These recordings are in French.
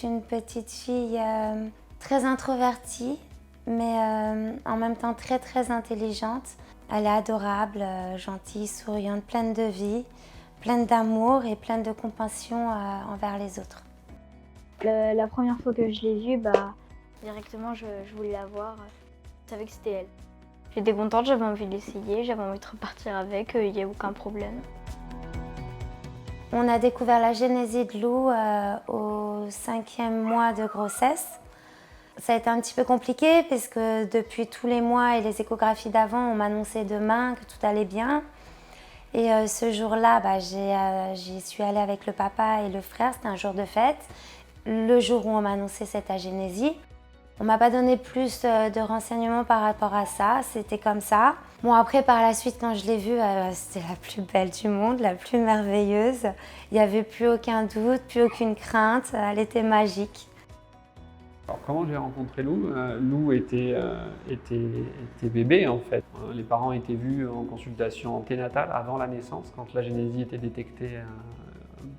C'est une petite fille très introvertie, mais en même temps très intelligente. Elle est adorable, gentille, souriante, pleine de vie, pleine d'amour et pleine de compassion envers les autres. La première fois que je l'ai vue, directement je voulais la voir. Je savais que c'était elle. J'étais contente, j'avais envie de l'essayer, j'avais envie de repartir avec, il n'y a aucun problème. On a découvert la génésie de Lou au 5e mois de grossesse. Ça a été un petit peu compliqué parce que depuis tous les mois et les échographies d'avant, on m'annonçait demain que tout allait bien. Et ce jour-là, j'y suis allée avec le papa et le frère, c'était un jour de fête. Le jour où on m'a annoncé cette agénésie, on m'a pas donné plus de renseignements par rapport à ça, c'était comme ça. Bon après par la suite quand je l'ai vue, c'était la plus belle du monde, la plus merveilleuse. Il n'y avait plus aucun doute, plus aucune crainte, elle était magique. Alors, comment j'ai rencontré Lou? Lou était bébé en fait. Les parents étaient vus en consultation anténatale avant la naissance, quand l'agénésie était détectée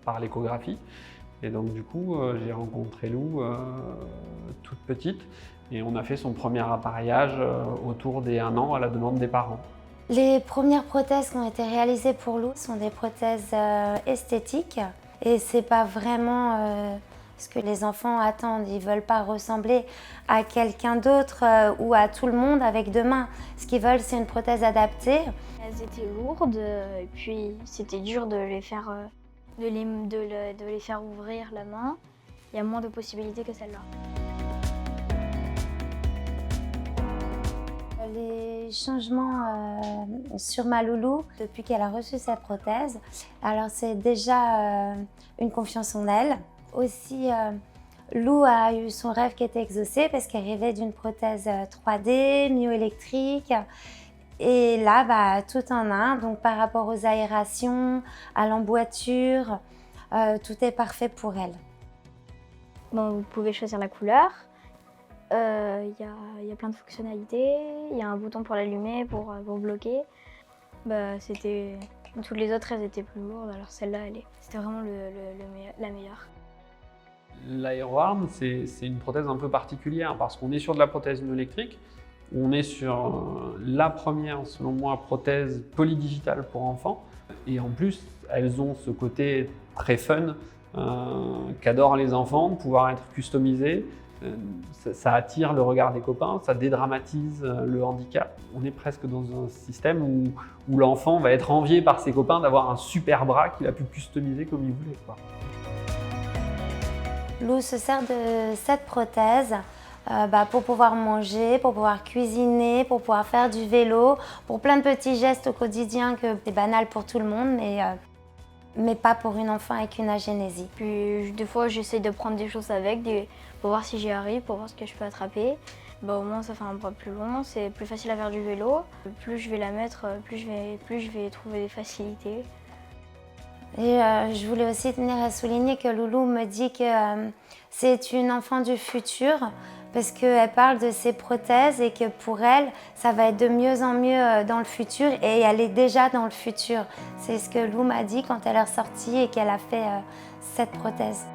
par l'échographie. Et donc du coup, j'ai rencontré Lou toute petite et on a fait son premier appareillage autour des 1 an à la demande des parents. Les premières prothèses qui ont été réalisées pour Lou sont des prothèses esthétiques et c'est pas vraiment ce que les enfants attendent. Ils veulent pas ressembler à quelqu'un d'autre ou à tout le monde avec 2 mains. Ce qu'ils veulent, c'est une prothèse adaptée. Elles étaient lourdes et puis c'était dur de les faire, de les faire ouvrir la main. Il y a moins de possibilités que celle-là. Les changements sur ma loulou depuis qu'elle a reçu sa prothèse, alors c'est déjà une confiance en elle. Aussi, Lou a eu son rêve qui était exaucé parce qu'elle rêvait d'une prothèse 3D, myoélectrique. Et là, tout en un, donc par rapport aux aérations, à l'emboîture, tout est parfait pour elle. Bon, vous pouvez choisir la couleur. Il y a plein de fonctionnalités. Il y a un bouton pour l'allumer, pour bloquer. Toutes les autres, elles étaient plus lourdes. Alors celle-là, c'était vraiment la meilleure. L'AeroArm, c'est une prothèse un peu particulière parce qu'on est sur de la prothèse myoélectrique. On est sur la première, selon moi, prothèse polydigitale pour enfants. Et en plus, elles ont ce côté très fun qu'adorent les enfants, de pouvoir être customisées. Ça attire le regard des copains, ça dédramatise le handicap. On est presque dans un système où l'enfant va être envié par ses copains d'avoir un super bras qu'il a pu customiser comme il voulait, quoi. Lou se sert de cette prothèse pour pouvoir manger, pour pouvoir cuisiner, pour pouvoir faire du vélo, pour plein de petits gestes au quotidien que c'est banal pour tout le monde, mais pas pour une enfant avec une agénésie. Puis des fois, j'essaye de prendre des choses avec, pour voir si j'y arrive, pour voir ce que je peux attraper. Au moins, ça fait un bras plus long, c'est plus facile à faire du vélo. Plus je vais la mettre, plus je vais trouver des facilités. Et je voulais aussi tenir à souligner que Loulou me dit que c'est une enfant du futur parce qu'elle parle de ses prothèses et que pour elle, ça va être de mieux en mieux dans le futur et elle est déjà dans le futur. C'est ce que Lou m'a dit quand elle est ressortie et qu'elle a fait cette prothèse.